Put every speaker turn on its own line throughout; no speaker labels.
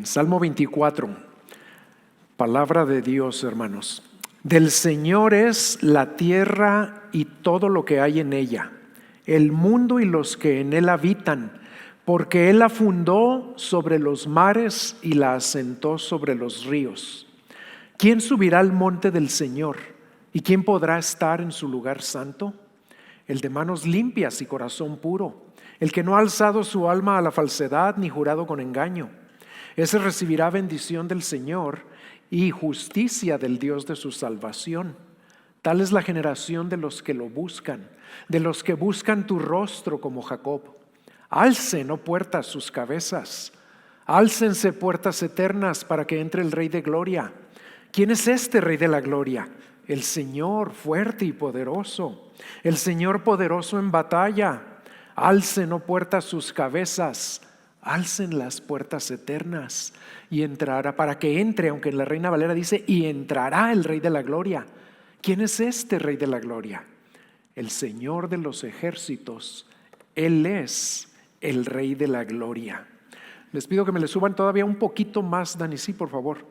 Salmo 24, palabra de Dios, hermanos. Del Señor es la tierra y todo lo que hay en ella, el mundo y los que en él habitan, porque él la fundó sobre los mares y la asentó sobre los ríos. ¿Quién subirá al monte del Señor? ¿Y quién podrá estar en su lugar santo? El de manos limpias y corazón puro, el que no ha alzado su alma a la falsedad ni jurado con engaño. Ese recibirá bendición del Señor y justicia del Dios de su salvación. Tal es la generación de los que lo buscan, de los que buscan tu rostro como Jacob. Alcen, oh puertas, sus cabezas. Álcense puertas eternas para que entre el Rey de Gloria. ¿Quién es este Rey de la Gloria? El Señor fuerte y poderoso, el Señor poderoso en batalla. Alcen, oh puertas, sus cabezas. Alcen las puertas eternas y entrará, para que entre, aunque en la Reina Valera dice, y entrará el Rey de la Gloria. ¿Quién es este Rey de la Gloria? El Señor de los ejércitos. Él es el Rey de la Gloria. Les pido que me le suban todavía un poquito más, Dani, sí, por favor.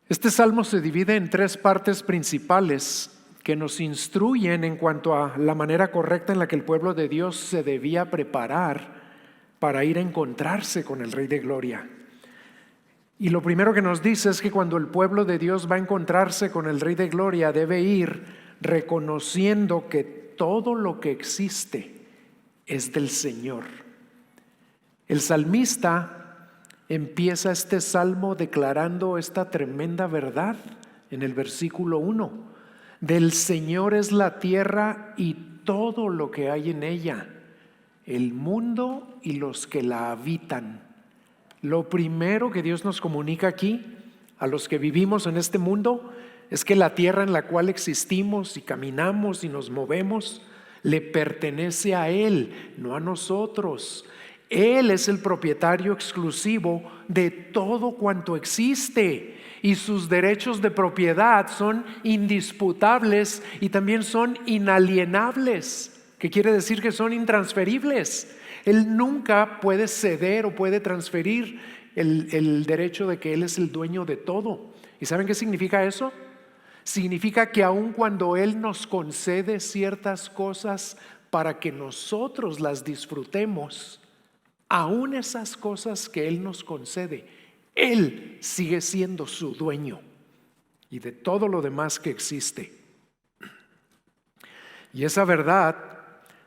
Este salmo se divide en tres partes principales que nos instruyen en cuanto a la manera correcta en la que el pueblo de Dios se debía preparar para ir a encontrarse con el Rey de Gloria. Y lo primero que nos dice es que cuando el pueblo de Dios va a encontrarse con el Rey de Gloria, debe ir reconociendo que todo lo que existe es del Señor. El salmista empieza este salmo declarando esta tremenda verdad en el versículo 1. Del Señor es la tierra y todo lo que hay en ella, el mundo y los que la habitan. Lo primero que Dios nos comunica aquí a los que vivimos en este mundo es que la tierra en la cual existimos y caminamos y nos movemos le pertenece a Él, no a nosotros. Él es el propietario exclusivo de todo cuanto existe y sus derechos de propiedad son indisputables y también son inalienables, que quiere decir que son intransferibles. Él nunca puede ceder o puede transferir el derecho de que Él es el dueño de todo. ¿Y saben qué significa eso? Significa que aun cuando Él nos concede ciertas cosas para que nosotros las disfrutemos, aun esas cosas que Él nos concede, Él sigue siendo su dueño y de todo lo demás que existe. Y esa verdad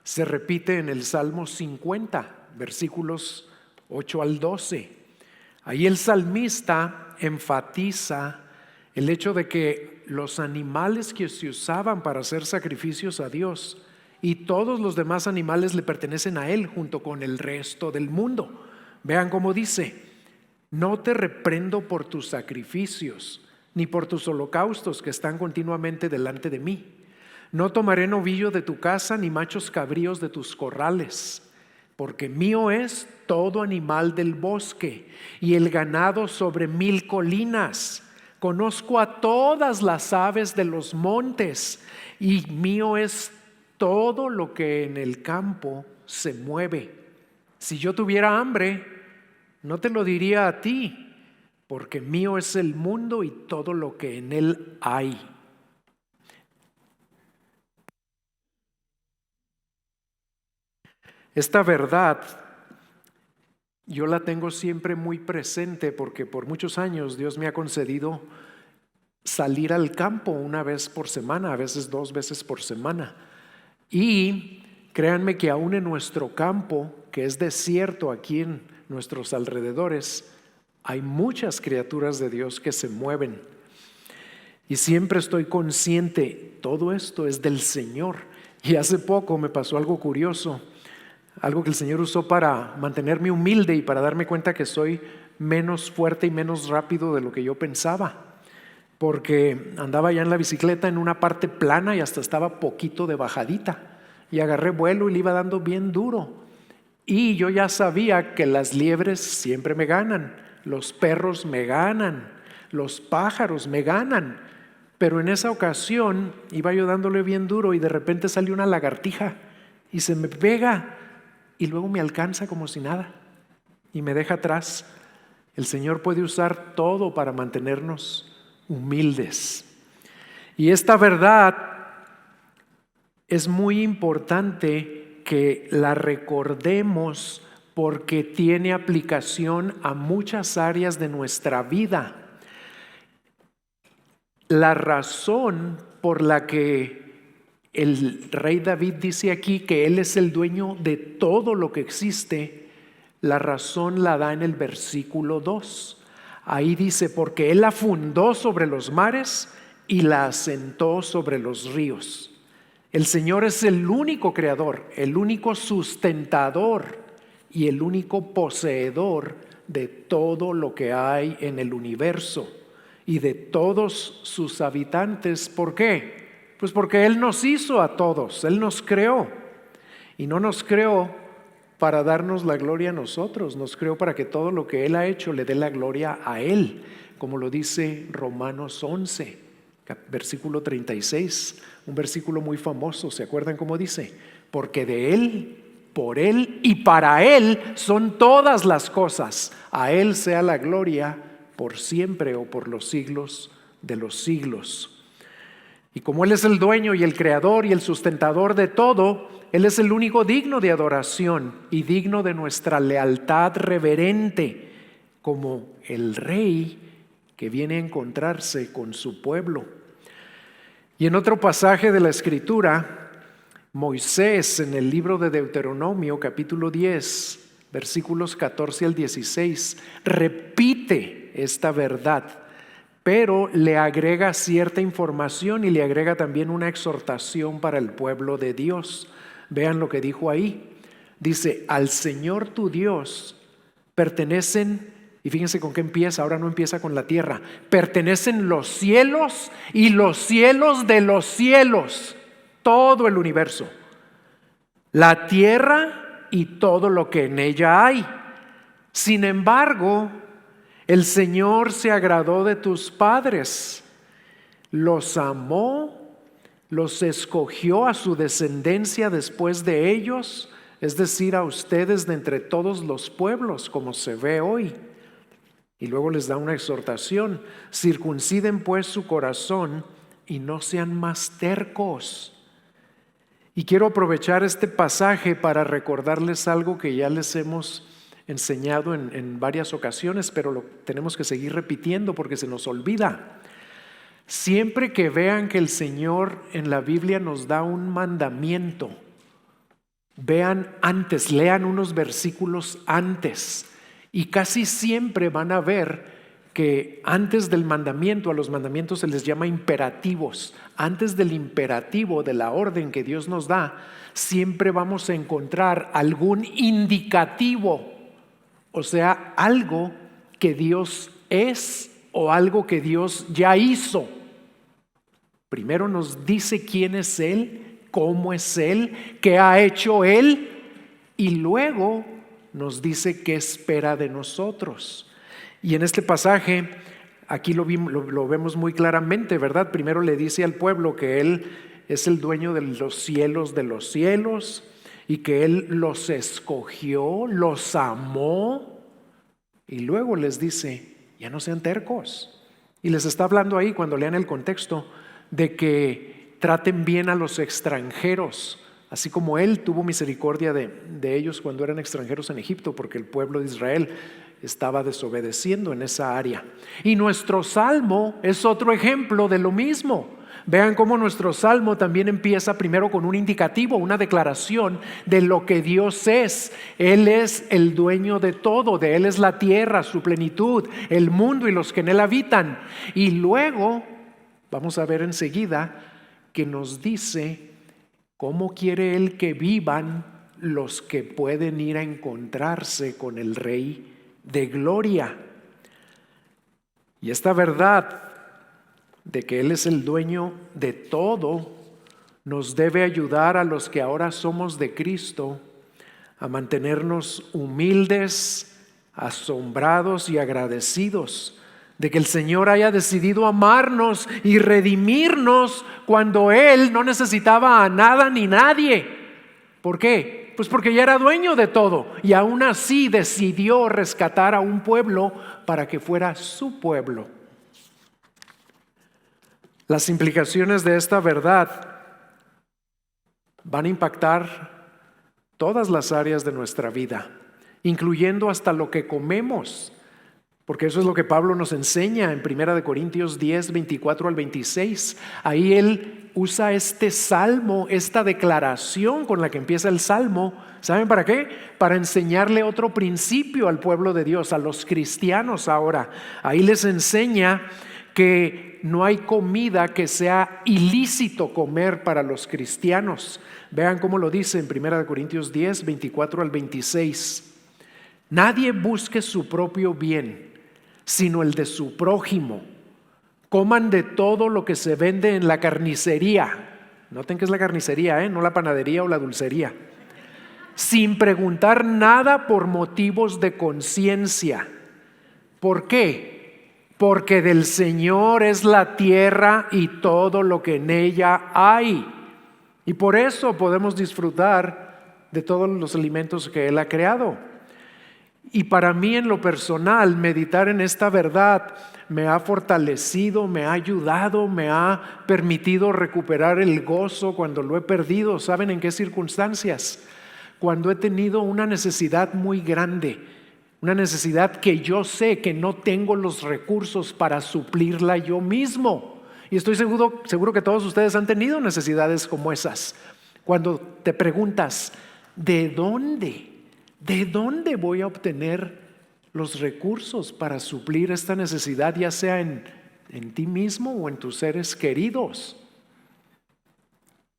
se repite en el Salmo 50, versículos 8 al 12. Ahí el salmista enfatiza el hecho de que los animales que se usaban para hacer sacrificios a Dios y todos los demás animales le pertenecen a Él junto con el resto del mundo. Vean cómo dice: no te reprendo por tus sacrificios, ni por tus holocaustos que están continuamente delante de mí. No tomaré novillo de tu casa, ni machos cabríos de tus corrales, porque mío es todo animal del bosque y el ganado sobre 1000 colinas. Conozco a todas las aves de los montes y mío es todo lo que en el campo se mueve. Si yo tuviera hambre, no te lo diría a ti, porque mío es el mundo y todo lo que en él hay. Esta verdad yo la tengo siempre muy presente porque por muchos años Dios me ha concedido salir al campo una vez por semana, a veces 2 veces por semana. Y créanme que aún en nuestro campo, que es desierto aquí en nuestros alrededores, hay muchas criaturas de Dios que se mueven. Y siempre estoy consciente, todo esto es del Señor. Y hace poco me pasó algo curioso, algo que el Señor usó para mantenerme humilde y para darme cuenta que soy menos fuerte y menos rápido de lo que yo pensaba. Porque andaba ya en la bicicleta en una parte plana y hasta estaba poquito de bajadita. Y agarré vuelo y le iba dando bien duro. Y yo ya sabía que las liebres siempre me ganan, los perros me ganan, los pájaros me ganan. Pero en esa ocasión iba yo dándole bien duro y de repente salió una lagartija y se me pega y luego me alcanza como si nada y me deja atrás. El Señor puede usar todo para mantenernos humildes. Y esta verdad es muy importante que la recordemos porque tiene aplicación a muchas áreas de nuestra vida. La razón por la que el rey David dice aquí que Él es el dueño de todo lo que existe, la razón la da en el versículo 2. Ahí dice, porque Él la fundó sobre los mares y la asentó sobre los ríos. El Señor es el único creador, el único sustentador y el único poseedor de todo lo que hay en el universo y de todos sus habitantes. ¿Por qué? Pues porque Él nos hizo a todos, Él nos creó. Y no nos creó para darnos la gloria a nosotros, nos creó para que todo lo que Él ha hecho le dé la gloria a Él, como lo dice Romanos 11, versículo 36, un versículo muy famoso. ¿Se acuerdan cómo dice? Porque de Él, por Él y para Él son todas las cosas. A Él sea la gloria por siempre o por los siglos de los siglos. Y como Él es el dueño y el creador y el sustentador de todo, Él es el único digno de adoración y digno de nuestra lealtad reverente, como el rey que viene a encontrarse con su pueblo. Y en otro pasaje de la Escritura, Moisés, en el libro de Deuteronomio, capítulo 10, versículos 14 al 16, repite esta verdad, pero le agrega cierta información y le agrega también una exhortación para el pueblo de Dios. Vean lo que dijo ahí. Dice, al Señor tu Dios pertenecen, y fíjense con qué empieza, ahora no empieza con la tierra, pertenecen los cielos y los cielos de los cielos, todo el universo, la tierra y todo lo que en ella hay. Sin embargo, el Señor se agradó de tus padres, los amó, los escogió a su descendencia después de ellos, es decir, a ustedes de entre todos los pueblos, como se ve hoy. Y luego les da una exhortación: circunciden pues su corazón y no sean más tercos. Y quiero aprovechar este pasaje para recordarles algo que ya les hemos enseñado en varias ocasiones, pero lo tenemos que seguir repitiendo porque se nos olvida. Siempre que vean que el Señor en la Biblia nos da un mandamiento, vean antes, lean unos versículos antes, y casi siempre van a ver que antes del mandamiento, a los mandamientos se les llama imperativos. Antes del imperativo, de la orden que Dios nos da, siempre vamos a encontrar algún indicativo, o sea, algo que Dios es o algo que Dios ya hizo. Primero nos dice quién es Él, cómo es Él, qué ha hecho Él, y luego nos dice qué espera de nosotros. Y en este pasaje, aquí lo vemos muy claramente, ¿verdad? Primero le dice al pueblo que Él es el dueño de los cielos, y que Él los escogió, los amó, y luego les dice, ya no sean tercos. Y les está hablando ahí, cuando lean el contexto, de que traten bien a los extranjeros, así como Él tuvo misericordia de ellos cuando eran extranjeros en Egipto, porque el pueblo de Israel estaba desobedeciendo en esa área. Y nuestro salmo es otro ejemplo de lo mismo. Vean cómo nuestro salmo también empieza primero con un indicativo, una declaración de lo que Dios es. Él es el dueño de todo, de Él es la tierra, su plenitud, el mundo y los que en Él habitan. Y luego vamos a ver enseguida que nos dice cómo quiere Él que vivan los que pueden ir a encontrarse con el Rey de Gloria. Y esta verdad de que Él es el dueño de todo nos debe ayudar a los que ahora somos de Cristo a mantenernos humildes, asombrados y agradecidos de que el Señor haya decidido amarnos y redimirnos cuando Él no necesitaba a nada ni nadie. ¿Por qué? Pues porque ya era dueño de todo y aún así decidió rescatar a un pueblo para que fuera su pueblo. Las implicaciones de esta verdad van a impactar todas las áreas de nuestra vida, incluyendo hasta lo que comemos, porque eso es lo que Pablo nos enseña en 1 Corintios 10, 24 al 26. Ahí él usa este salmo, esta declaración con la que empieza el salmo. ¿Saben para qué? Para enseñarle otro principio al pueblo de Dios, a los cristianos ahora. Ahí les enseña que no hay comida que sea ilícito comer para los cristianos. Vean cómo lo dice en 1 Corintios 10, 24 al 26. Nadie busque su propio bien, sino el de su prójimo. Coman de todo lo que se vende en la carnicería. Noten que es la carnicería, no la panadería o la dulcería. Sin preguntar nada por motivos de conciencia. ¿Por qué? Porque del Señor es la tierra y todo lo que en ella hay. Y por eso podemos disfrutar de todos los alimentos que Él ha creado. Y para mí en lo personal, meditar en esta verdad me ha fortalecido, me ha ayudado, me ha permitido recuperar el gozo cuando lo he perdido. ¿Saben en qué circunstancias? Cuando he tenido una necesidad muy grande, una necesidad que yo sé que no tengo los recursos para suplirla yo mismo. Y estoy seguro que todos ustedes han tenido necesidades como esas. Cuando te preguntas, ¿de dónde voy a obtener los recursos para suplir esta necesidad, ya sea en ti mismo o en tus seres queridos?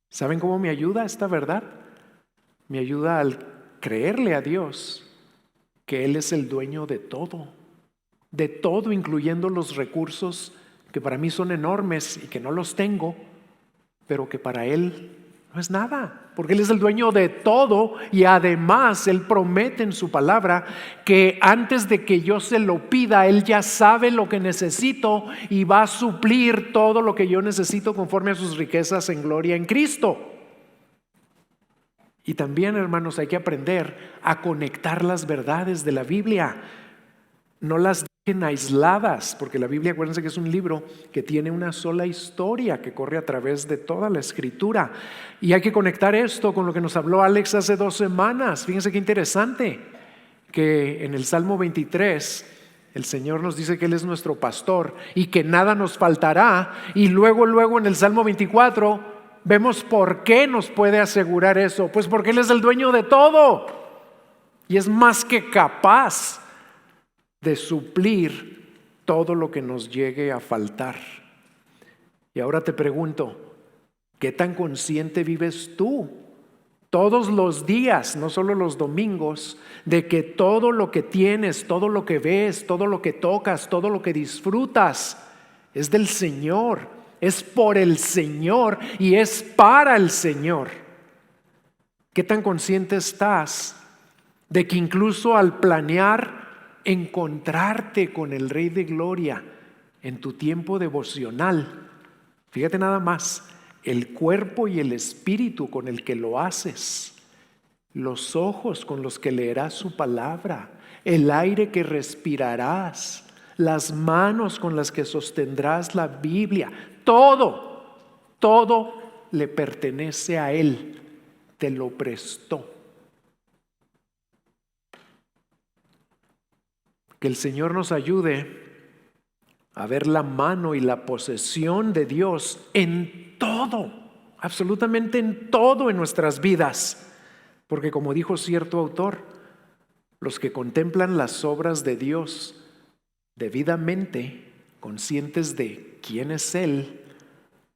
¿Saben cómo me ayuda esta verdad? Me ayuda al creerle a Dios que Él es el dueño de todo, incluyendo los recursos que para mí son enormes y que no los tengo, pero que para Él no es nada, porque Él es el dueño de todo y además Él promete en su palabra que antes de que yo se lo pida, Él ya sabe lo que necesito y va a suplir todo lo que yo necesito conforme a sus riquezas en gloria en Cristo. Y también, hermanos, hay que aprender a conectar las verdades de la Biblia. No las dejen aisladas, porque la Biblia, acuérdense que es un libro que tiene una sola historia que corre a través de toda la Escritura. Y hay que conectar esto con lo que nos habló Alex hace 2 semanas. Fíjense qué interesante, que en el Salmo 23 el Señor nos dice que Él es nuestro pastor y que nada nos faltará. Y luego en el Salmo 24 vemos por qué nos puede asegurar eso. Pues porque Él es el dueño de todo y es más que capaz de suplir todo lo que nos llegue a faltar. Y ahora te pregunto, ¿qué tan consciente vives tú todos los días, no solo los domingos, de que todo lo que tienes, todo lo que ves, todo lo que tocas, todo lo que disfrutas es del Señor, es por el Señor y es para el Señor? ¿Qué tan consciente estás de que incluso al planear encontrarte con el Rey de Gloria en tu tiempo devocional, fíjate nada más, el cuerpo y el espíritu con el que lo haces, los ojos con los que leerás su palabra, el aire que respirarás, las manos con las que sostendrás la Biblia, todo le pertenece a Él, te lo prestó. Que el Señor nos ayude a ver la mano y la posesión de Dios en todo, absolutamente en todo en nuestras vidas. Porque como dijo cierto autor, los que contemplan las obras de Dios debidamente, conscientes de quién es Él,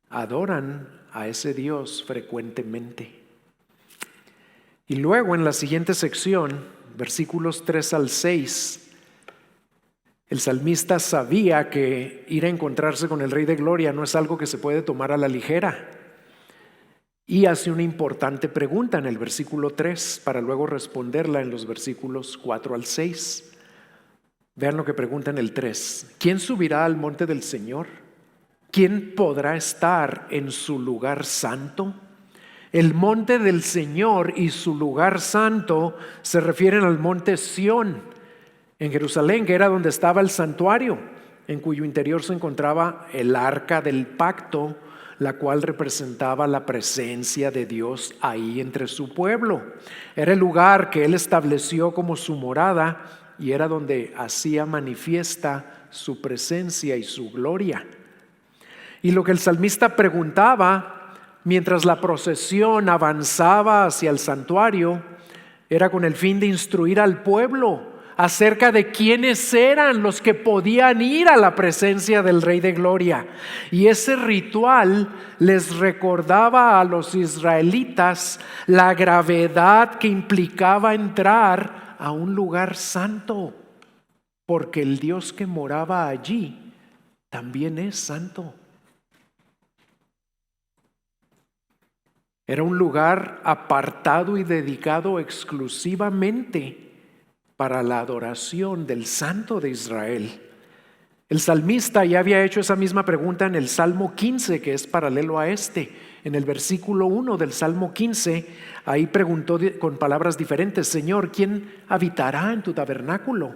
adoran a ese Dios frecuentemente. Y luego en la siguiente sección, versículos 3 al 6, el salmista sabía que ir a encontrarse con el Rey de Gloria no es algo que se puede tomar a la ligera. Y hace una importante pregunta en el versículo 3 para luego responderla en los versículos 4 al 6. Vean lo que pregunta en el 3. ¿Quién subirá al monte del Señor? ¿Quién podrá estar en su lugar santo? El monte del Señor y su lugar santo se refieren al monte Sión en Jerusalén, que era donde estaba el santuario, en cuyo interior se encontraba el arca del pacto, la cual representaba la presencia de Dios ahí entre su pueblo. Era el lugar que Él estableció como su morada y era donde hacía manifiesta su presencia y su gloria. Y lo que el salmista preguntaba mientras la procesión avanzaba hacia el santuario era con el fin de instruir al pueblo acerca de quiénes eran los que podían ir a la presencia del Rey de Gloria. Y ese ritual les recordaba a los israelitas la gravedad que implicaba entrar a un lugar santo, porque el Dios que moraba allí también es santo. Era un lugar apartado y dedicado exclusivamente para la adoración del Santo de Israel. El salmista ya había hecho esa misma pregunta en el Salmo 15, que es paralelo a este. En el versículo 1 del Salmo 15, ahí preguntó con palabras diferentes: Señor, ¿quién habitará en tu tabernáculo?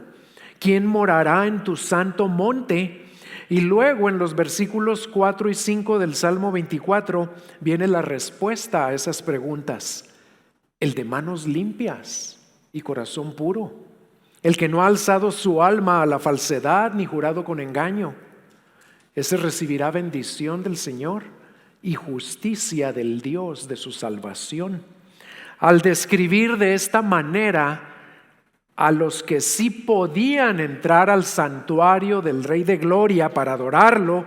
¿Quién morará en tu santo monte? Y luego en los versículos 4 y 5 del Salmo 24 viene la respuesta a esas preguntas: el de manos limpias y corazón puro, el que no ha alzado su alma a la falsedad ni jurado con engaño, ese recibirá bendición del Señor y justicia del Dios de su salvación. Al describir de esta manera a los que sí podían entrar al santuario del Rey de Gloria para adorarlo,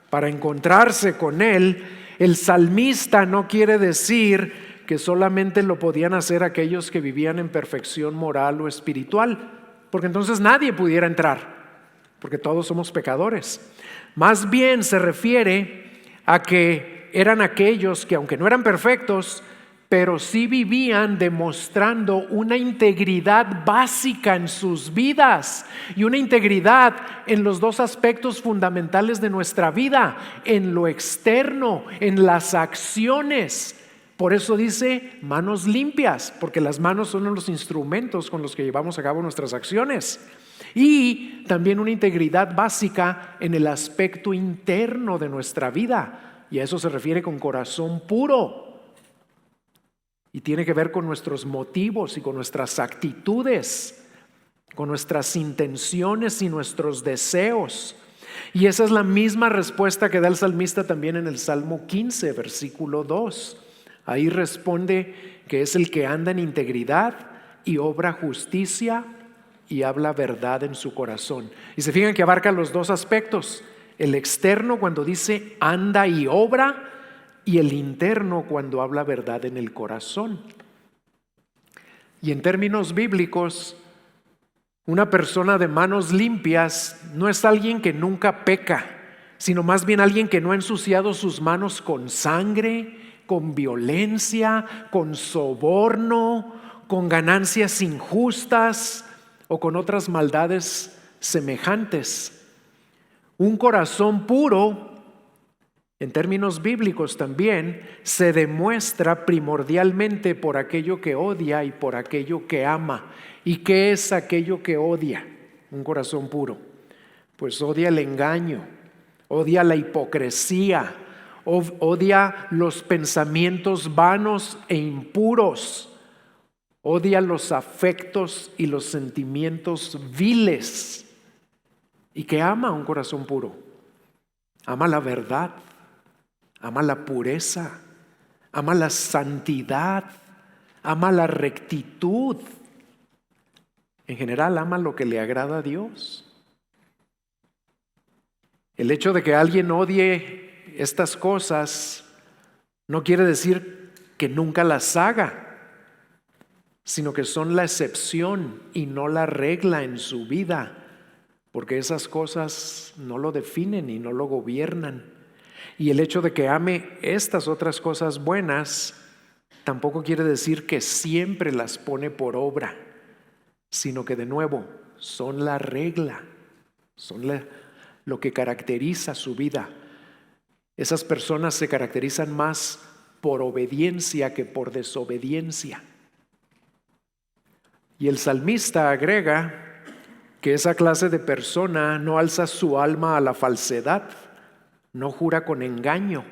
para encontrarse con Él, el salmista no quiere decir que solamente lo podían hacer aquellos que vivían en perfección moral o espiritual, porque entonces nadie pudiera entrar, porque todos somos pecadores. Más bien se refiere a que eran aquellos que, aunque no eran perfectos, pero sí vivían demostrando una integridad básica en sus vidas y una integridad en los dos aspectos fundamentales de nuestra vida, en lo externo, en las acciones. Por eso dice manos limpias, porque las manos son los instrumentos con los que llevamos a cabo nuestras acciones. Y también una integridad básica en el aspecto interno de nuestra vida, y a eso se refiere con corazón puro. Y tiene que ver con nuestros motivos y con nuestras actitudes, con nuestras intenciones y nuestros deseos. Y esa es la misma respuesta que da el salmista también en el Salmo 15, versículo 2. Ahí responde que es el que anda en integridad y obra justicia y habla verdad en su corazón. Y se fijan que abarca los dos aspectos: el externo cuando dice anda y obra, y el interno cuando habla verdad en el corazón. Y en términos bíblicos, una persona de manos limpias no es alguien que nunca peca, sino más bien alguien que no ha ensuciado sus manos con sangre, con violencia, con soborno, con ganancias injustas o con otras maldades semejantes. Un corazón puro, en términos bíblicos también, se demuestra primordialmente por aquello que odia y por aquello que ama. ¿Y qué es aquello que odia? Un corazón puro. Pues odia el engaño, odia la hipocresía, odia los pensamientos vanos e impuros, odia los afectos y los sentimientos viles. ¿Y qué ama un corazón puro? Ama la verdad. Ama la pureza, ama la santidad, ama la rectitud. En general, ama lo que le agrada a Dios. El hecho de que alguien odie estas cosas no quiere decir que nunca las haga, sino que son la excepción y no la regla en su vida, porque esas cosas no lo definen y no lo gobiernan. Y el hecho de que ame estas otras cosas buenas tampoco quiere decir que siempre las pone por obra, sino que de nuevo son la regla, son lo que caracteriza su vida. Esas personas se caracterizan más por obediencia que por desobediencia. Y el salmista agrega que esa clase de persona no alza su alma a la falsedad, no jura con engaño.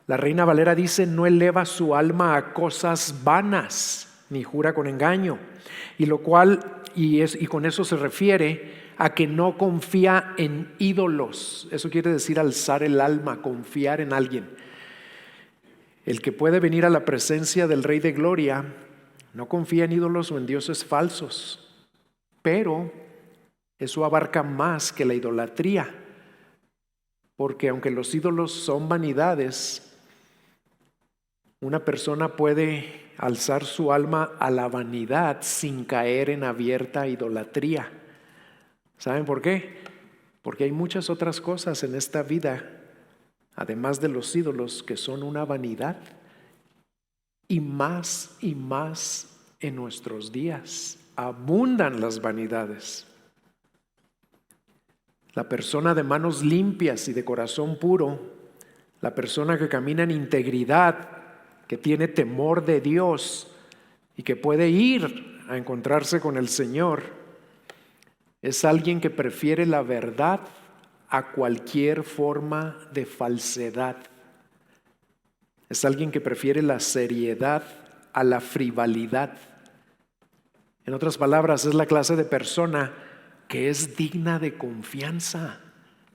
La Reina Valera dice, no eleva su alma a cosas vanas, ni jura con engaño. Y con eso se refiere a que no confía en ídolos. Eso quiere decir alzar el alma, confiar en alguien. El que puede venir a la presencia del Rey de Gloria no confía en ídolos o en dioses falsos, pero eso abarca más que la idolatría, porque aunque los ídolos son vanidades, una persona puede alzar su alma a la vanidad sin caer en abierta idolatría. ¿Saben por qué? Porque hay muchas otras cosas en esta vida, además de los ídolos, que son una vanidad, y más en nuestros días. Abundan las vanidades. La persona de manos limpias y de corazón puro, la persona que camina en integridad, que tiene temor de Dios y que puede ir a encontrarse con el Señor, es alguien que prefiere la verdad a cualquier forma de falsedad. Es alguien que prefiere la seriedad a la frivolidad. En otras palabras, es la clase de persona que es digna de confianza,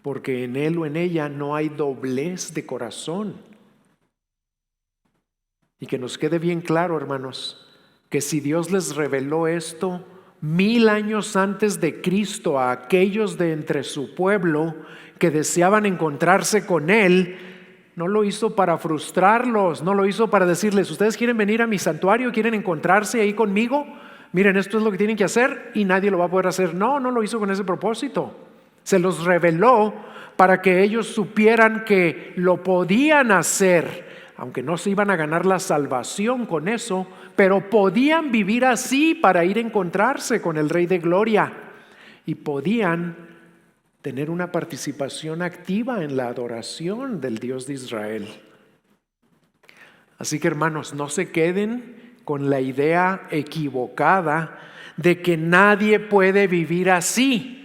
porque en él o en ella no hay doblez de corazón. Y que nos quede bien claro, hermanos, que si Dios les reveló esto 1000 años antes de Cristo a aquellos de entre su pueblo que deseaban encontrarse con Él, no lo hizo para frustrarlos, no lo hizo para decirles, ¿ustedes quieren venir a mi santuario? ¿Quieren encontrarse ahí conmigo? Miren, esto es lo que tienen que hacer y nadie lo va a poder hacer. No lo hizo con ese propósito. Se los reveló para que ellos supieran que lo podían hacer, aunque no se iban a ganar la salvación con eso, pero podían vivir así para ir a encontrarse con el Rey de Gloria y podían tener una participación activa en la adoración del Dios de Israel. Así que, hermanos, no se queden con la idea equivocada de que nadie puede vivir así,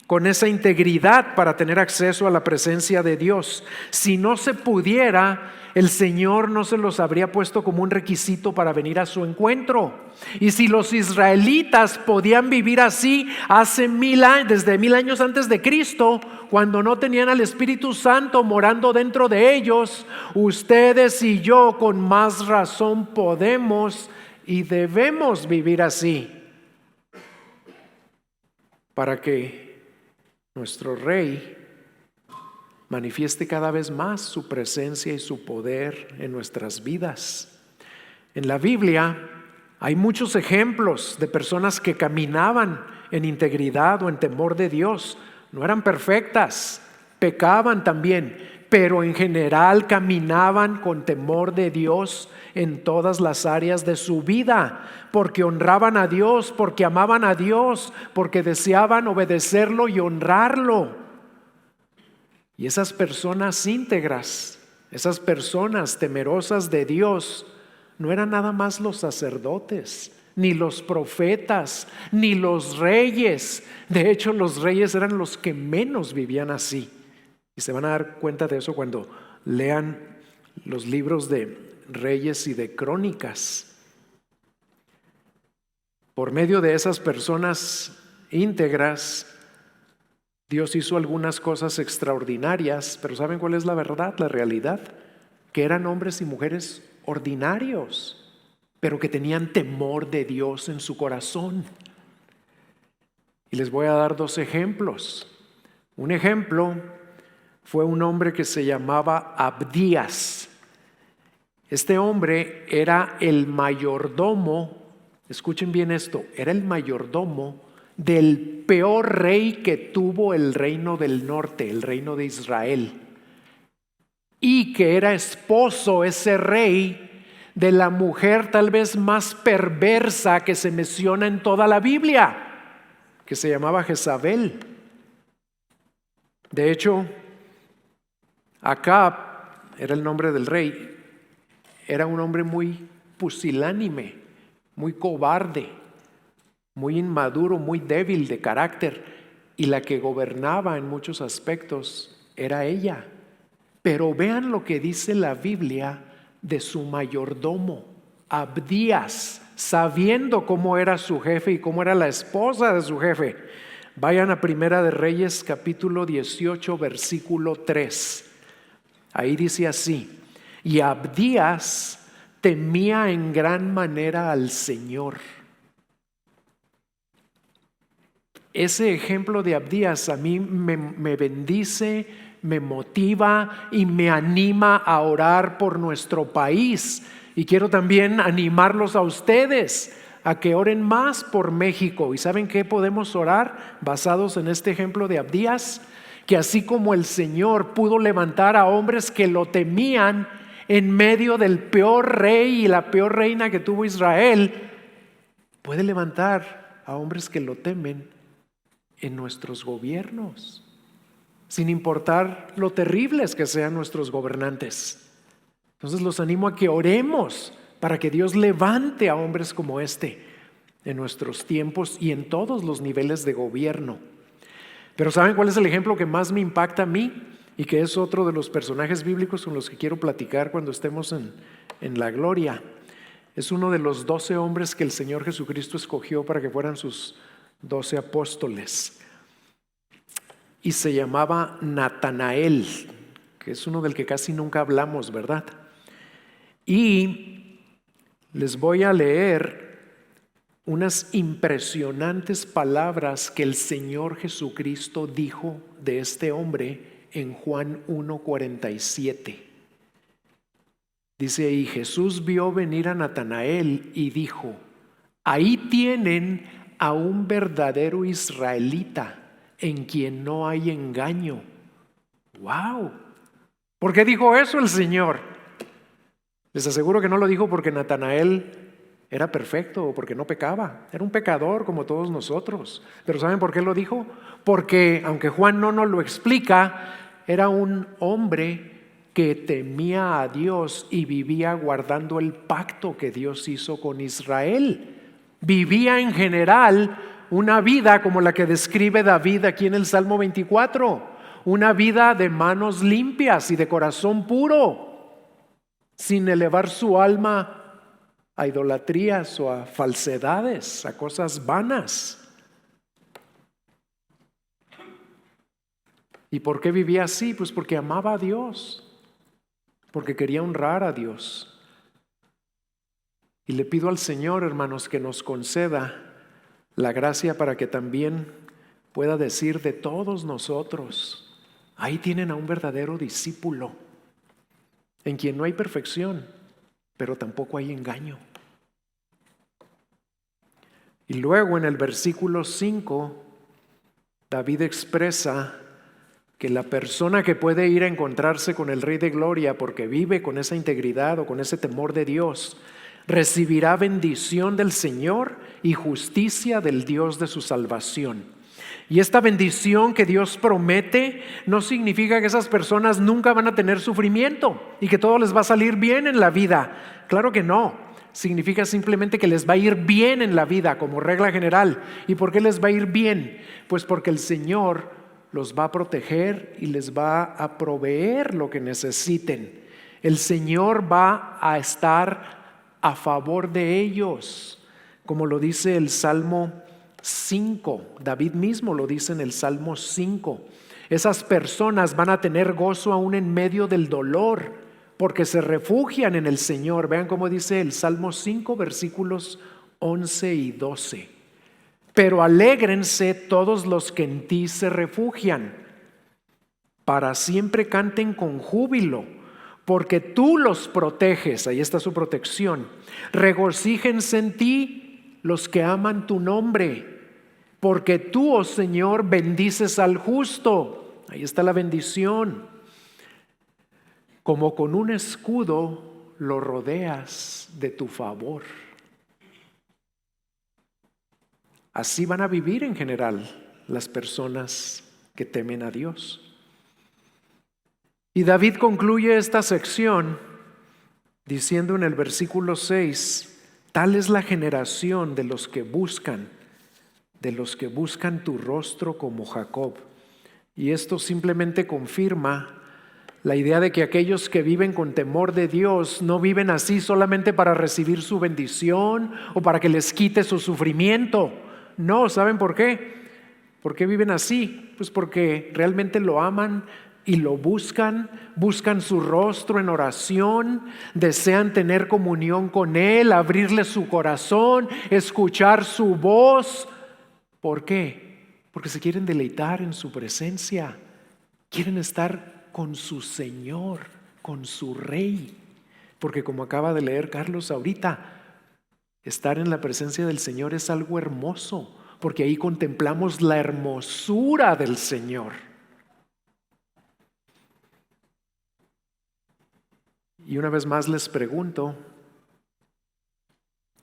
con esa integridad para tener acceso a la presencia de Dios. Si no se pudiera, el Señor no se los habría puesto como un requisito para venir a su encuentro. Y si los israelitas podían vivir así hace 1000 años, desde 1000 años antes de Cristo, cuando no tenían al Espíritu Santo morando dentro de ellos, ustedes y yo con más razón podemos y debemos vivir así, para que nuestro Rey manifieste cada vez más su presencia y su poder en nuestras vidas. En la Biblia hay muchos ejemplos de personas que caminaban en integridad o en temor de Dios. No eran perfectas, pecaban también, pero en general caminaban con temor de Dios en todas las áreas de su vida, porque honraban a Dios, porque amaban a Dios, porque deseaban obedecerlo y honrarlo. Y esas personas íntegras, esas personas temerosas de Dios, no eran nada más los sacerdotes, ni los profetas, ni los reyes. De hecho, los reyes eran los que menos vivían así. Y se van a dar cuenta de eso cuando lean los libros de Reyes y de Crónicas. Por medio de esas personas íntegras, Dios hizo algunas cosas extraordinarias, pero ¿saben cuál es la verdad, la realidad? Que eran hombres y mujeres ordinarios, pero que tenían temor de Dios en su corazón. Y les voy a dar 2 ejemplos. Un ejemplo fue un hombre que se llamaba Abdías. Este hombre era el mayordomo, escuchen bien esto, era el mayordomo del peor rey que tuvo el reino del norte, el reino de Israel, y que era esposo ese rey de la mujer tal vez más perversa que se menciona en toda la Biblia, que se llamaba Jezabel. De hecho, Acab era el nombre del rey. era un hombre muy pusilánime, muy cobarde, muy inmaduro, muy débil de carácter, y la que gobernaba en muchos aspectos era ella. Pero vean lo que dice la Biblia de su mayordomo, Abdías, sabiendo cómo era su jefe y cómo era la esposa de su jefe. Vayan a Primera de Reyes, capítulo 18, versículo 3. Ahí dice así: y Abdías temía en gran manera al Señor. Ese ejemplo de Abdías a mí me bendice, me motiva y me anima a orar por nuestro país. Y quiero también animarlos a ustedes a que oren más por México. ¿Y saben qué podemos orar basados en este ejemplo de Abdías? Que así como el Señor pudo levantar a hombres que lo temían en medio del peor rey y la peor reina que tuvo Israel, puede levantar a hombres que lo temen en nuestros gobiernos, sin importar lo terribles que sean nuestros gobernantes. Entonces los animo a que oremos para que Dios levante a hombres como este en nuestros tiempos y en todos los niveles de gobierno. Pero ¿saben cuál es el ejemplo que más me impacta a mí? Y que es otro de los personajes bíblicos con los que quiero platicar cuando estemos en la gloria. Es uno de los 12 hombres que el Señor Jesucristo escogió para que fueran sus 12 apóstoles. Y se llamaba Natanael, que es uno del que casi nunca hablamos, ¿verdad? Y les voy a leer unas impresionantes palabras que el Señor Jesucristo dijo de este hombre en Juan 1:47. Dice ahí: Jesús vio venir a Natanael y dijo: ahí tienen a un verdadero israelita en quien no hay engaño. ¡Wow! ¿Por qué dijo eso el Señor? Les aseguro que no lo dijo porque Natanael era perfecto o porque no pecaba. Era un pecador como todos nosotros. Pero ¿saben por qué lo dijo? Porque, aunque Juan no nos lo explica, era un hombre que temía a Dios y vivía guardando el pacto que Dios hizo con Israel. Vivía en general una vida como la que describe David aquí en el Salmo 24, una vida de manos limpias y de corazón puro, sin elevar su alma a idolatrías o a falsedades, a cosas vanas. ¿Y por qué vivía así? Pues porque amaba a Dios, porque quería honrar a Dios. Y le pido al Señor, hermanos, que nos conceda la gracia para que también pueda decir de todos nosotros: ahí tienen a un verdadero discípulo, en quien no hay perfección, pero tampoco hay engaño. Y luego en el versículo 5, David expresa que la persona que puede ir a encontrarse con el Rey de Gloria porque vive con esa integridad o con ese temor de Dios, recibirá bendición del Señor y justicia del Dios de su salvación. Y esta bendición que Dios promete no significa que esas personas nunca van a tener sufrimiento y que todo les va a salir bien en la vida. Claro que no. Significa simplemente que les va a ir bien en la vida como regla general. ¿Y por qué les va a ir bien? Pues porque el Señor los va a proteger y les va a proveer lo que necesiten. El Señor va a estar a favor de ellos, como lo dice el Salmo 5. David mismo lo dice en el Salmo 5. Esas personas van a tener gozo aún en medio del dolor, porque se refugian en el Señor. Vean cómo dice el Salmo 5, versículos 11 y 12. Pero alégrense todos los que en ti se refugian, para siempre canten con júbilo, porque tú los proteges. Ahí está su protección. Regocíjense en ti los que aman tu nombre, porque tú, oh Señor, bendices al justo. Ahí está la bendición. Como con un escudo lo rodeas de tu favor. Así van a vivir en general las personas que temen a Dios. Y David concluye esta sección diciendo en el versículo 6, tal es la generación de los que buscan tu rostro como Jacob. Y esto simplemente confirma la idea de que aquellos que viven con temor de Dios no viven así solamente para recibir su bendición o para que les quite su sufrimiento. No, ¿saben por qué? ¿Por qué viven así? Pues porque realmente lo aman y lo buscan su rostro en oración, desean tener comunión con Él, abrirle su corazón, escuchar su voz. ¿Por qué? Porque se quieren deleitar en su presencia, quieren estar con su Señor, con su Rey. Porque como acaba de leer Carlos ahorita, estar en la presencia del Señor es algo hermoso, porque ahí contemplamos la hermosura del Señor. Y una vez más les pregunto,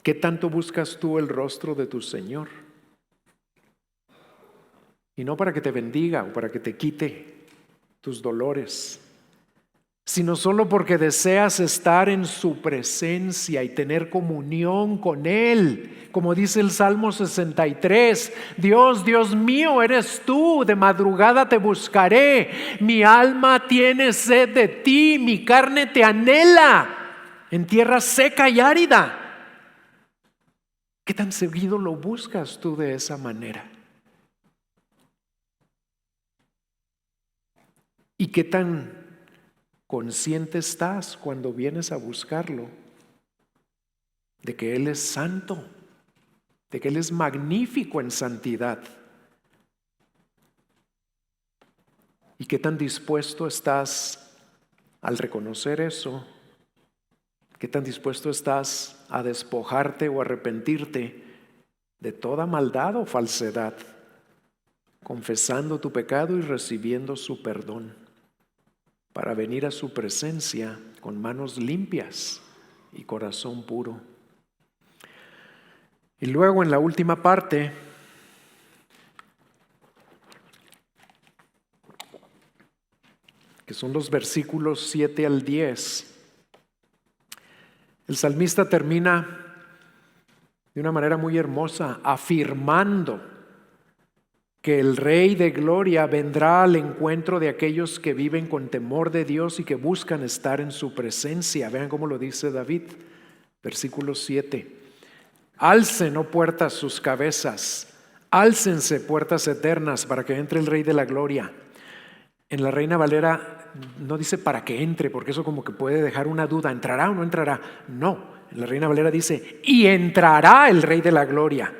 ¿qué tanto buscas tú el rostro de tu Señor? Y no para que te bendiga o para que te quite tus dolores, sino solo porque deseas estar en su presencia y tener comunión con Él. Como dice el Salmo 63, Dios, Dios mío, eres tú, de madrugada te buscaré, mi alma tiene sed de ti, mi carne te anhela en tierra seca y árida. ¿Qué tan seguido lo buscas tú de esa manera? ¿Y qué tan consciente estás cuando vienes a buscarlo de que Él es santo, de que Él es magnífico en santidad? ¿Y qué tan dispuesto estás al reconocer eso? ¿Qué tan dispuesto estás a despojarte o arrepentirte de toda maldad o falsedad, confesando tu pecado y recibiendo su perdón, para venir a su presencia con manos limpias y corazón puro? Y luego en la última parte, que son los versículos 7 al 10, el salmista termina de una manera muy hermosa afirmando que el Rey de Gloria vendrá al encuentro de aquellos que viven con temor de Dios y que buscan estar en su presencia. Vean cómo lo dice David, versículo 7. Alcen, oh puertas, sus cabezas, álcense puertas eternas para que entre el Rey de la Gloria. En la Reina Valera no dice para que entre, porque eso como que puede dejar una duda, ¿entrará o no entrará? No, en la Reina Valera dice, y entrará el Rey de la Gloria.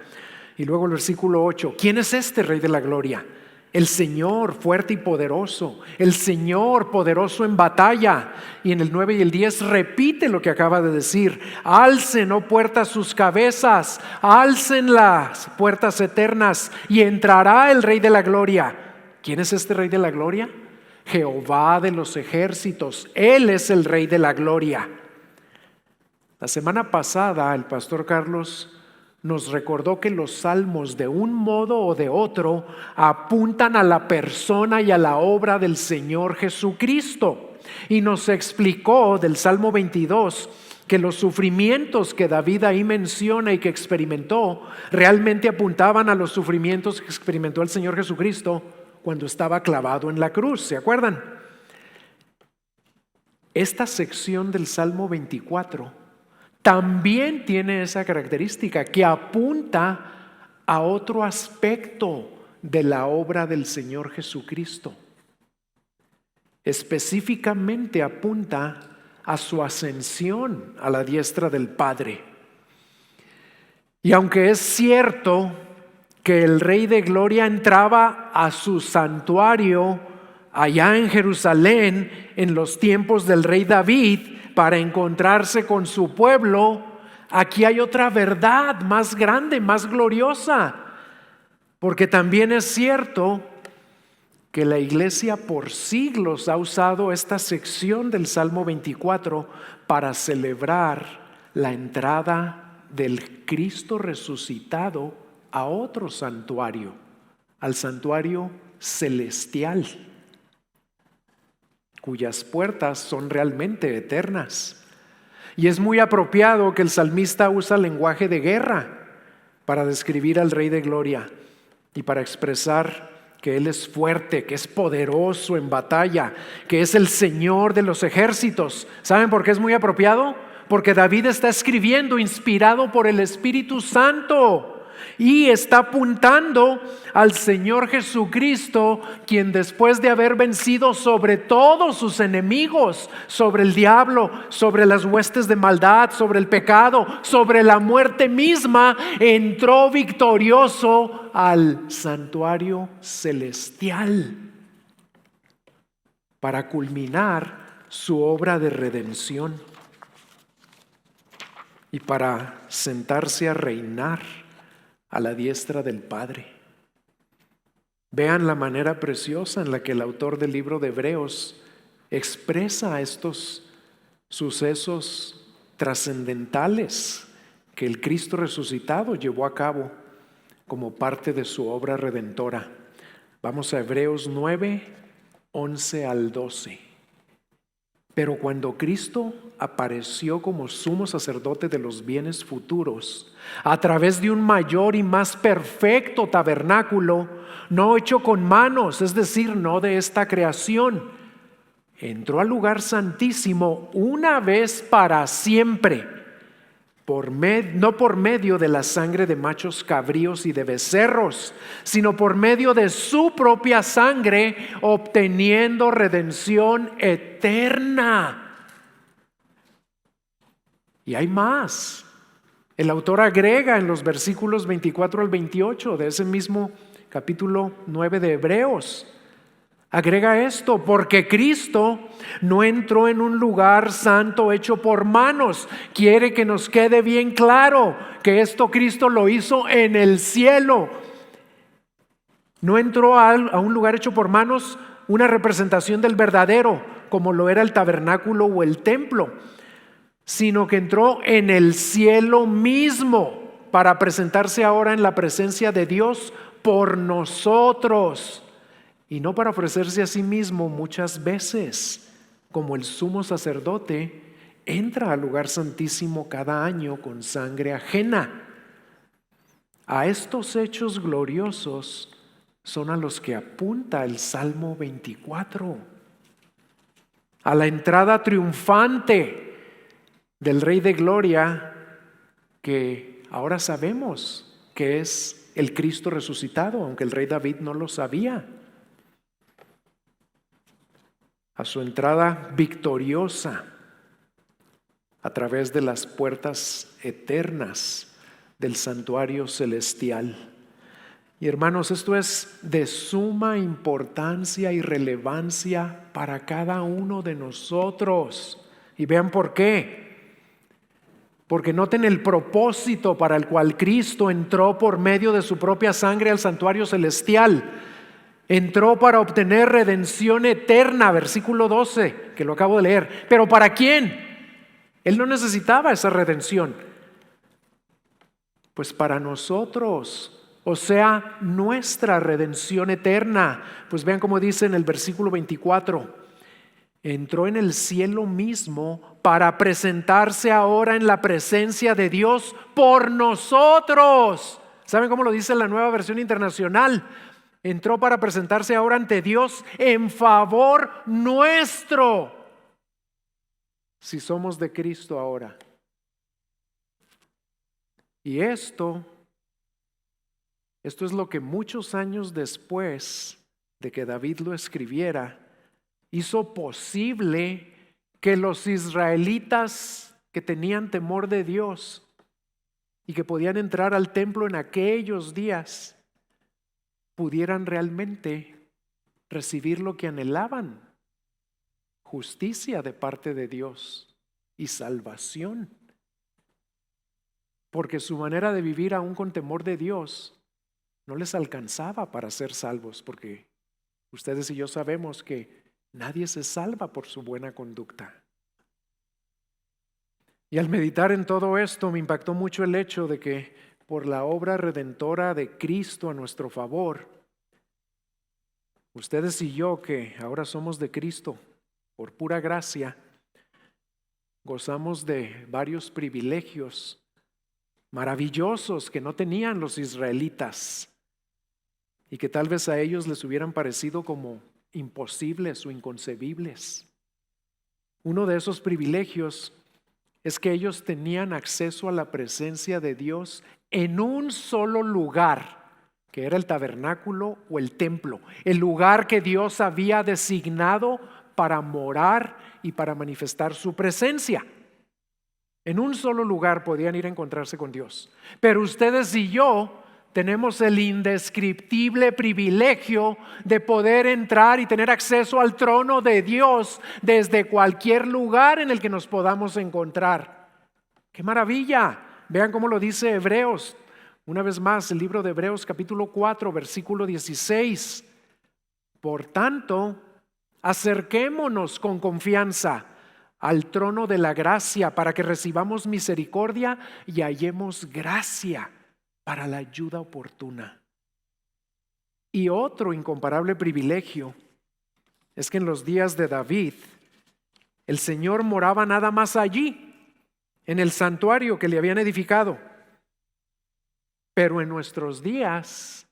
Y luego el versículo 8, ¿quién es este Rey de la Gloria? El Señor fuerte y poderoso, el Señor poderoso en batalla. Y en el 9 y el 10 repite lo que acaba de decir: alcen, oh puertas, sus cabezas, alcen las puertas eternas y entrará el Rey de la Gloria. ¿Quién es este Rey de la Gloria? Jehová de los ejércitos, Él es el Rey de la Gloria. La semana pasada el pastor Carlos nos recordó que los salmos de un modo o de otro apuntan a la persona y a la obra del Señor Jesucristo. Y nos explicó del Salmo 22 que los sufrimientos que David ahí menciona y que experimentó realmente apuntaban a los sufrimientos que experimentó el Señor Jesucristo cuando estaba clavado en la cruz. ¿Se acuerdan? Esta sección del Salmo 24 también tiene esa característica que apunta a otro aspecto de la obra del Señor Jesucristo. Específicamente apunta a su ascensión a la diestra del Padre. Y aunque es cierto que el Rey de Gloria entraba a su santuario allá en Jerusalén en los tiempos del rey David para encontrarse con su pueblo, aquí hay otra verdad más grande, más gloriosa, porque también es cierto que la iglesia por siglos ha usado esta sección del Salmo 24 para celebrar la entrada del Cristo resucitado a otro santuario, al santuario celestial, cuyas puertas son realmente eternas. Y es muy apropiado que el salmista usa lenguaje de guerra para describir al Rey de Gloria y para expresar que Él es fuerte, que es poderoso en batalla, que es el Señor de los ejércitos. ¿Saben por qué es muy apropiado? Porque David está escribiendo inspirado por el Espíritu Santo y está apuntando al Señor Jesucristo, quien después de haber vencido sobre todos sus enemigos, sobre el diablo, sobre las huestes de maldad, sobre el pecado, sobre la muerte misma, entró victorioso al santuario celestial para culminar su obra de redención y para sentarse a reinar a la diestra del Padre. Vean la manera preciosa en la que el autor del libro de Hebreos expresa estos sucesos trascendentales que el Cristo resucitado llevó a cabo como parte de su obra redentora. Vamos a Hebreos 9, 11 al 12. Pero cuando Cristo apareció como sumo sacerdote de los bienes futuros, a través de un mayor y más perfecto tabernáculo, no hecho con manos, es decir, no de esta creación, entró al lugar santísimo una vez para siempre, no por medio de la sangre de machos cabríos y de becerros, sino por medio de su propia sangre, obteniendo redención eterna. Y hay más. El autor agrega en los versículos 24 al 28 de ese mismo capítulo 9 de Hebreos, agrega esto: porque Cristo no entró en un lugar santo hecho por manos. Quiere que nos quede bien claro que esto Cristo lo hizo en el cielo. No entró a un lugar hecho por manos, una representación del verdadero, como lo era el tabernáculo o el templo, sino que entró en el cielo mismo para presentarse ahora en la presencia de Dios por nosotros. Y no para ofrecerse a sí mismo muchas veces, como el sumo sacerdote entra al lugar santísimo cada año con sangre ajena. A estos hechos gloriosos son a los que apunta el Salmo 24. A la entrada triunfante del Rey de Gloria, que ahora sabemos que es el Cristo resucitado, aunque el rey David no lo sabía. A su entrada victoriosa a través de las puertas eternas del santuario celestial. Y hermanos, esto es de suma importancia y relevancia para cada uno de nosotros. Y vean por qué. Porque noten el propósito para el cual Cristo entró por medio de su propia sangre al santuario celestial. Entró para obtener redención eterna, versículo 12, que lo acabo de leer. ¿Pero para quién? Él no necesitaba esa redención. Pues para nosotros, o sea, nuestra redención eterna. Pues vean cómo dice en el versículo 24. Entró en el cielo mismo para presentarse ahora en la presencia de Dios por nosotros. ¿Saben cómo lo dice la Nueva Versión Internacional? Entró para presentarse ahora ante Dios en favor nuestro, si somos de Cristo ahora. Y esto es lo que muchos años después de que David lo escribiera, hizo posible que los israelitas que tenían temor de Dios y que podían entrar al templo en aquellos días, pudieran realmente recibir lo que anhelaban: justicia de parte de Dios y salvación. Porque su manera de vivir aún con temor de Dios no les alcanzaba para ser salvos, porque ustedes y yo sabemos que nadie se salva por su buena conducta. Y al meditar en todo esto me impactó mucho el hecho de que por la obra redentora de Cristo a nuestro favor, ustedes y yo, que ahora somos de Cristo por pura gracia, gozamos de varios privilegios maravillosos que no tenían los israelitas y que tal vez a ellos les hubieran parecido como imposibles o inconcebibles. Uno de esos privilegios es que ellos tenían acceso a la presencia de Dios en un solo lugar, que era el tabernáculo o el templo, el lugar que Dios había designado para morar y para manifestar su presencia. En un solo lugar podían ir a encontrarse con Dios. Pero ustedes y yo tenemos el indescriptible privilegio de poder entrar y tener acceso al trono de Dios desde cualquier lugar en el que nos podamos encontrar. ¡Qué maravilla! Vean cómo lo dice Hebreos. Una vez más, el libro de Hebreos capítulo 4, versículo 16. Por tanto, acerquémonos con confianza al trono de la gracia para que recibamos misericordia y hallemos gracia para la ayuda oportuna. Y otro incomparable privilegio es que en los días de David, el Señor moraba nada más allí, en el santuario que le habían edificado. Pero en nuestros días,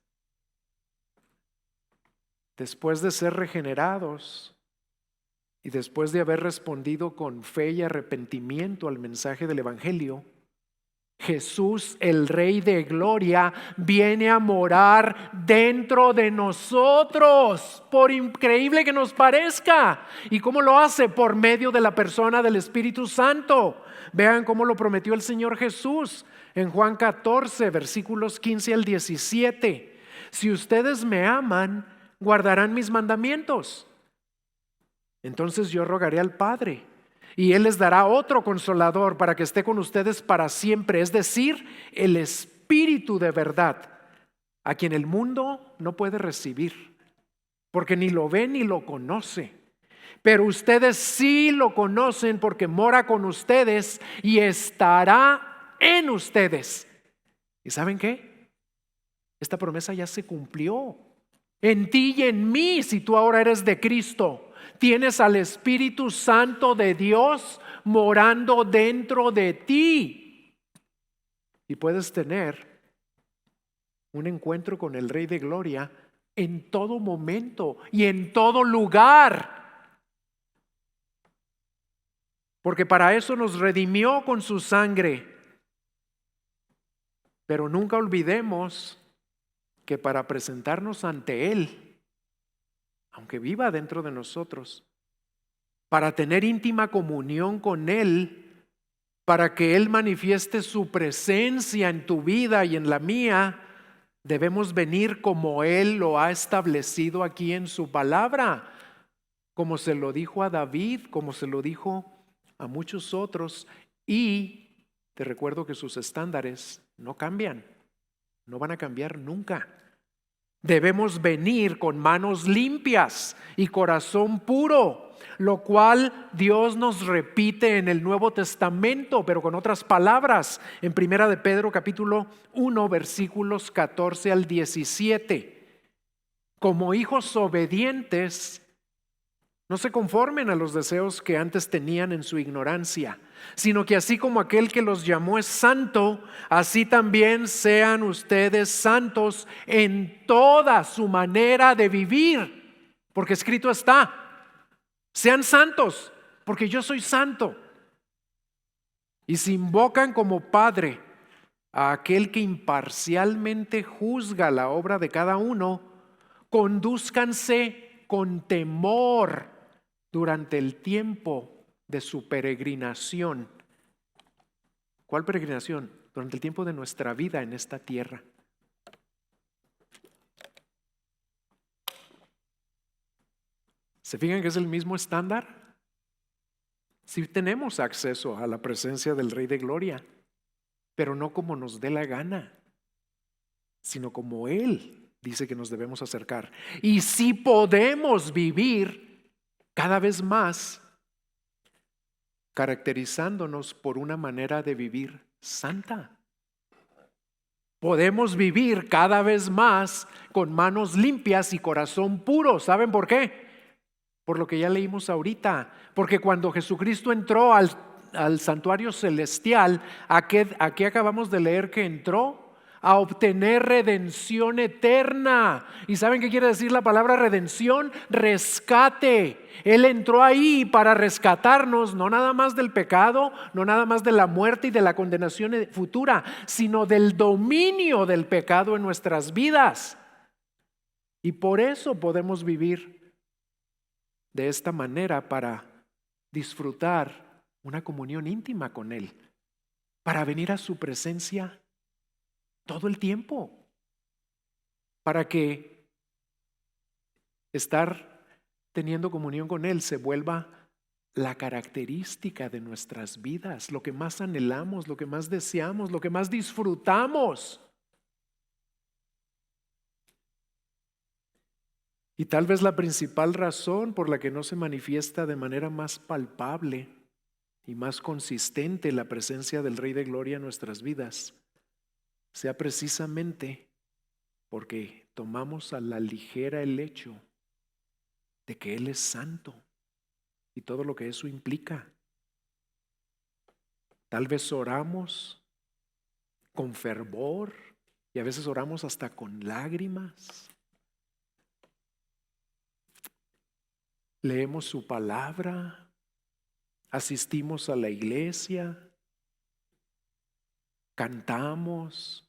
después de ser regenerados y después de haber respondido con fe y arrepentimiento al mensaje del Evangelio, Jesús, el Rey de Gloria, viene a morar dentro de nosotros, por increíble que nos parezca. ¿Y cómo lo hace? Por medio de la persona del Espíritu Santo. Vean cómo lo prometió el Señor Jesús en Juan 14, versículos 15 al 17. Si ustedes me aman, guardarán mis mandamientos. Entonces yo rogaré al Padre y Él les dará otro consolador para que esté con ustedes para siempre, es decir, el Espíritu de verdad, a quien el mundo no puede recibir, porque ni lo ve ni lo conoce. Pero ustedes sí lo conocen porque mora con ustedes y estará en ustedes. ¿Y saben qué? Esta promesa ya se cumplió. En ti y en mí, si tú ahora eres de Cristo. Tienes al Espíritu Santo de Dios morando dentro de ti. Y puedes tener un encuentro con el Rey de Gloria en todo momento y en todo lugar. Porque para eso nos redimió con su sangre. Pero nunca olvidemos que para presentarnos ante Él, aunque viva dentro de nosotros, para tener íntima comunión con Él, para que Él manifieste su presencia en tu vida y en la mía, debemos venir como Él lo ha establecido aquí en su palabra, como se lo dijo a David, como se lo dijo a muchos otros, y te recuerdo que sus estándares no cambian, no van a cambiar nunca. Debemos venir con manos limpias y corazón puro, lo cual Dios nos repite en el Nuevo Testamento, pero con otras palabras, en 1 de Pedro capítulo 1, versículos 14 al 17. Como hijos obedientes, no se conformen a los deseos que antes tenían en su ignorancia, sino que así como aquel que los llamó es santo, así también sean ustedes santos en toda su manera de vivir. Porque escrito está, sean santos, porque yo soy santo. Y si invocan como Padre a aquel que imparcialmente juzga la obra de cada uno, condúzcanse con temor durante el tiempo de su peregrinación. ¿Cuál peregrinación? Durante el tiempo de nuestra vida en esta tierra. ¿Se fijan que es el mismo estándar? Sí tenemos acceso a la presencia del Rey de Gloria, pero no como nos dé la gana, sino como Él dice que nos debemos acercar. Y sí podemos vivir cada vez más caracterizándonos por una manera de vivir santa. Podemos vivir cada vez más con manos limpias y corazón puro. ¿Saben por qué? Por lo que ya leímos ahorita. Porque cuando Jesucristo entró al al santuario celestial, ¿a qué acabamos de leer que entró? A obtener redención eterna. ¿Y saben qué quiere decir la palabra redención? Rescate. Él entró ahí para rescatarnos, no nada más del pecado, no nada más de la muerte y de la condenación futura, sino del dominio del pecado en nuestras vidas. Y por eso podemos vivir de esta manera, para disfrutar una comunión íntima con Él, para venir a su presencia todo el tiempo, para que estar teniendo comunión con Él se vuelva la característica de nuestras vidas, lo que más anhelamos, lo que más deseamos, lo que más disfrutamos. Y tal vez la principal razón por la que no se manifiesta de manera más palpable y más consistente la presencia del Rey de Gloria en nuestras vidas sea precisamente porque tomamos a la ligera el hecho de que Él es santo y todo lo que eso implica. Tal vez oramos con fervor y a veces oramos hasta con lágrimas. Leemos su palabra, asistimos a la iglesia, cantamos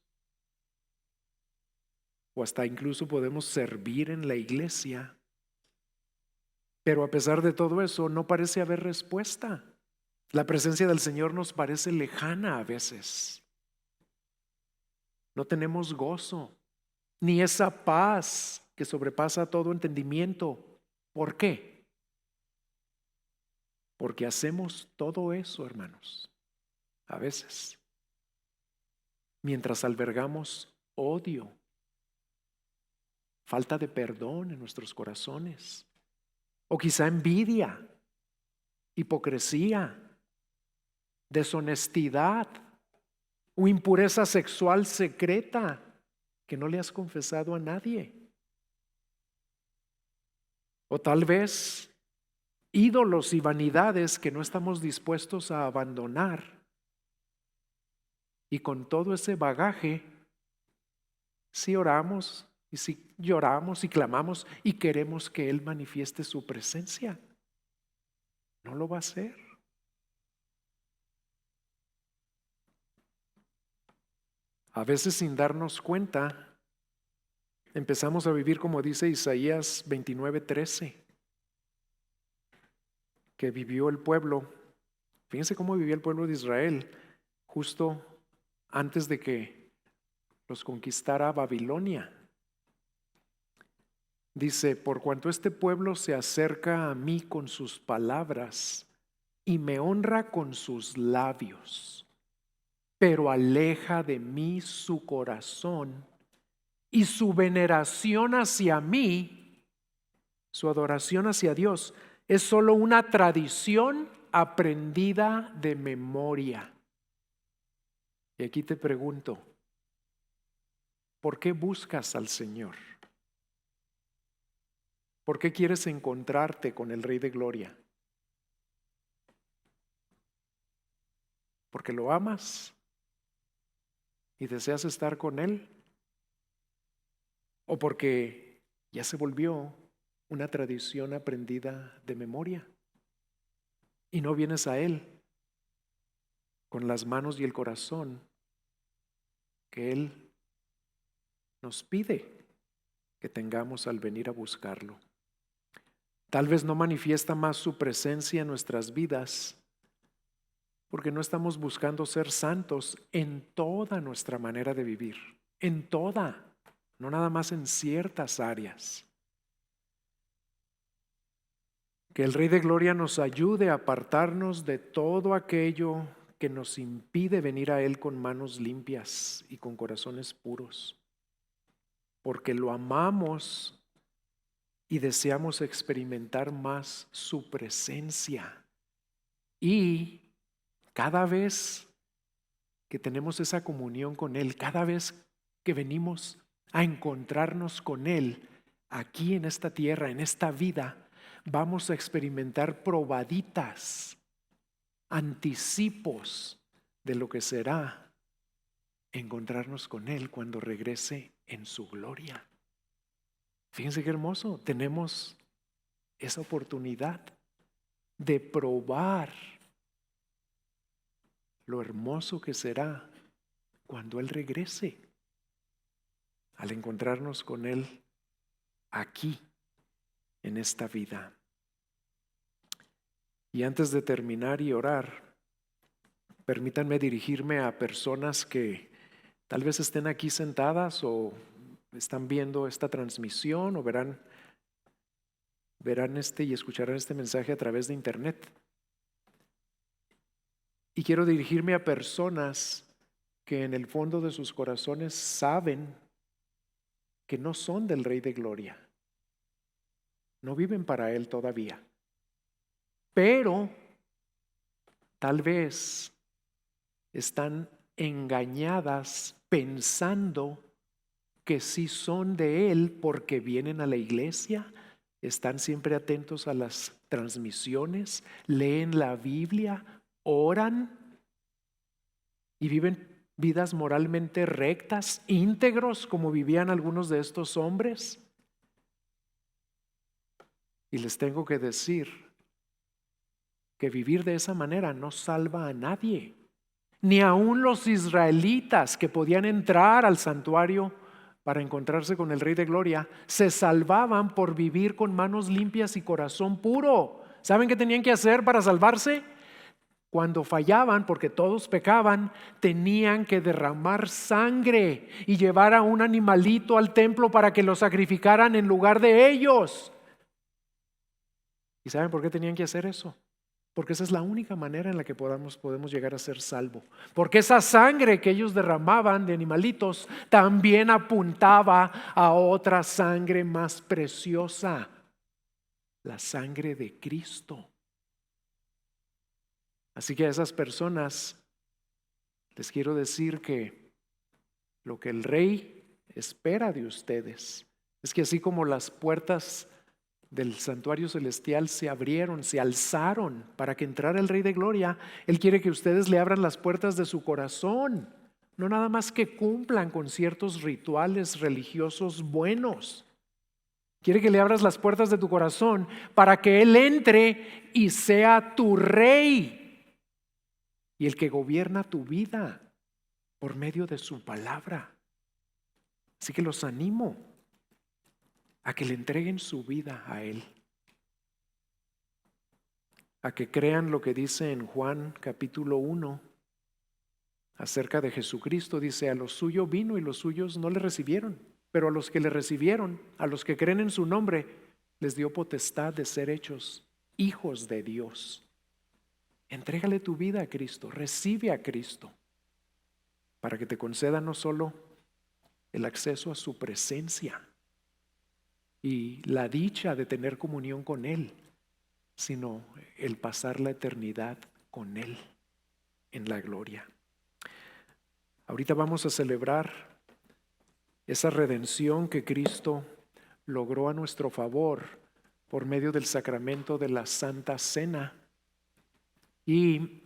o hasta incluso podemos servir en la iglesia. Pero a pesar de todo eso, no parece haber respuesta. La presencia del Señor nos parece lejana a veces. No tenemos gozo, ni esa paz que sobrepasa todo entendimiento. ¿Por qué? Porque hacemos todo eso, hermanos, a veces, mientras albergamos odio, falta de perdón en nuestros corazones, o quizá envidia, hipocresía, deshonestidad o impureza sexual secreta que no le has confesado a nadie. O tal vez ídolos y vanidades que no estamos dispuestos a abandonar. Y con todo ese bagaje, si oramos y si lloramos y clamamos y queremos que Él manifieste su presencia, no lo va a hacer. A veces sin darnos cuenta, empezamos a vivir como dice Isaías 29:13, que vivió el pueblo. Fíjense cómo vivía el pueblo de Israel justo antes de que los conquistara Babilonia. Dice: por cuanto este pueblo se acerca a mí con sus palabras y me honra con sus labios, pero aleja de mí su corazón y su veneración hacia mí, su adoración hacia Dios, es solo una tradición aprendida de memoria. Y aquí te pregunto, ¿por qué buscas al Señor? ¿Por qué quieres encontrarte con el Rey de Gloria? ¿Porque lo amas y deseas estar con Él? ¿O porque ya se volvió una tradición aprendida de memoria y no vienes a Él con las manos y el corazón que Él nos pide que tengamos al venir a buscarlo? Tal vez no manifiesta más su presencia en nuestras vidas porque no estamos buscando ser santos en toda nuestra manera de vivir, en toda, no nada más en ciertas áreas. Que el Rey de Gloria nos ayude a apartarnos de todo aquello que nos impide venir a Él con manos limpias y con corazones puros, porque lo amamos y deseamos experimentar más su presencia. Y cada vez que tenemos esa comunión con Él, cada vez que venimos a encontrarnos con Él aquí en esta tierra, en esta vida, vamos a experimentar probaditas anticipos de lo que será encontrarnos con Él cuando regrese en su gloria. Fíjense qué hermoso, tenemos esa oportunidad de probar lo hermoso que será cuando Él regrese, al encontrarnos con Él aquí, en esta vida. Y antes de terminar y orar, permítanme dirigirme a personas que tal vez estén aquí sentadas o están viendo esta transmisión o verán y escucharán este mensaje a través de internet. Y quiero dirigirme a personas que en el fondo de sus corazones saben que no son del Rey de Gloria. No viven para Él todavía. Pero tal vez están engañadas pensando que sí son de Él porque vienen a la iglesia, están siempre atentos a las transmisiones, leen la Biblia, oran y viven vidas moralmente rectas, íntegros, como vivían algunos de estos hombres. Y les tengo que decir que vivir de esa manera no salva a nadie, ni aun los israelitas que podían entrar al santuario para encontrarse con el Rey de Gloria, se salvaban por vivir con manos limpias y corazón puro. ¿Saben qué tenían que hacer para salvarse? Cuando fallaban, porque todos pecaban, tenían que derramar sangre y llevar a un animalito al templo para que lo sacrificaran en lugar de ellos. ¿Y saben por qué tenían que hacer eso? Porque esa es la única manera en la que podemos llegar a ser salvos. Porque esa sangre que ellos derramaban de animalitos también apuntaba a otra sangre más preciosa, la sangre de Cristo. Así que a esas personas les quiero decir que lo que el Rey espera de ustedes es que así como las puertas del santuario celestial se abrieron, se alzaron para que entrara el Rey de Gloria, Él quiere que ustedes le abran las puertas de su corazón, no nada más que cumplan con ciertos rituales religiosos buenos. Quiere que le abras las puertas de tu corazón para que Él entre y sea tu Rey y el que gobierna tu vida por medio de su palabra. Así que los animo a que le entreguen su vida a Él, a que crean lo que dice en Juan capítulo 1 acerca de Jesucristo. Dice: a los suyos vino y los suyos no le recibieron, pero a los que le recibieron, a los que creen en su nombre, les dio potestad de ser hechos hijos de Dios. Entrégale tu vida a Cristo, recibe a Cristo, para que te conceda no solo el acceso a su presencia y la dicha de tener comunión con Él, sino el pasar la eternidad con Él en la gloria. Ahorita vamos a celebrar esa redención que Cristo logró a nuestro favor por medio del sacramento de la Santa Cena. Y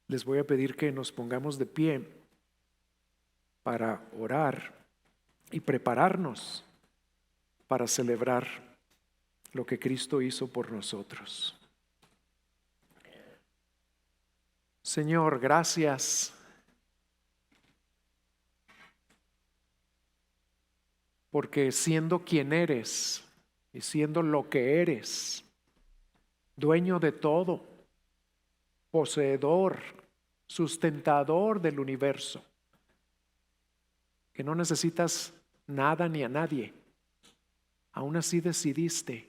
les voy a pedir que nos pongamos de pie para orar y prepararnos para celebrar lo que Cristo hizo por nosotros. Señor, gracias porque siendo quien eres y siendo lo que eres, dueño de todo, poseedor, sustentador del universo, que no necesitas nada ni a nadie, aún así decidiste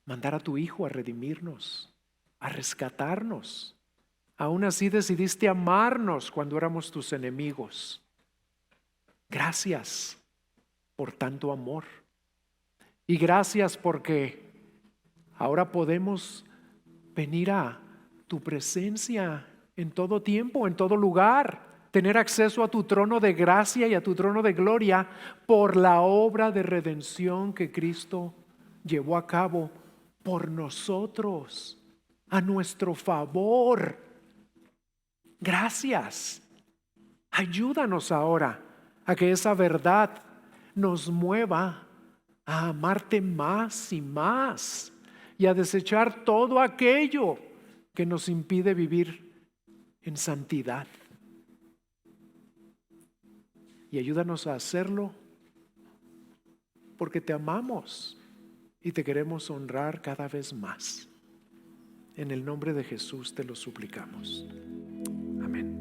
mandar a tu Hijo a redimirnos, a rescatarnos. Aún así decidiste amarnos cuando éramos tus enemigos. Gracias por tanto amor. Y gracias porque ahora podemos venir a tu presencia en todo tiempo, en todo lugar. Tener acceso a tu trono de gracia y a tu trono de gloria por la obra de redención que Cristo llevó a cabo por nosotros. a nuestro favor. Gracias. Ayúdanos ahora a que esa verdad nos mueva a amarte más y más y a desechar todo aquello que nos impide vivir en santidad. Y ayúdanos a hacerlo porque te amamos y te queremos honrar cada vez más. En el nombre de Jesús te lo suplicamos. Amén.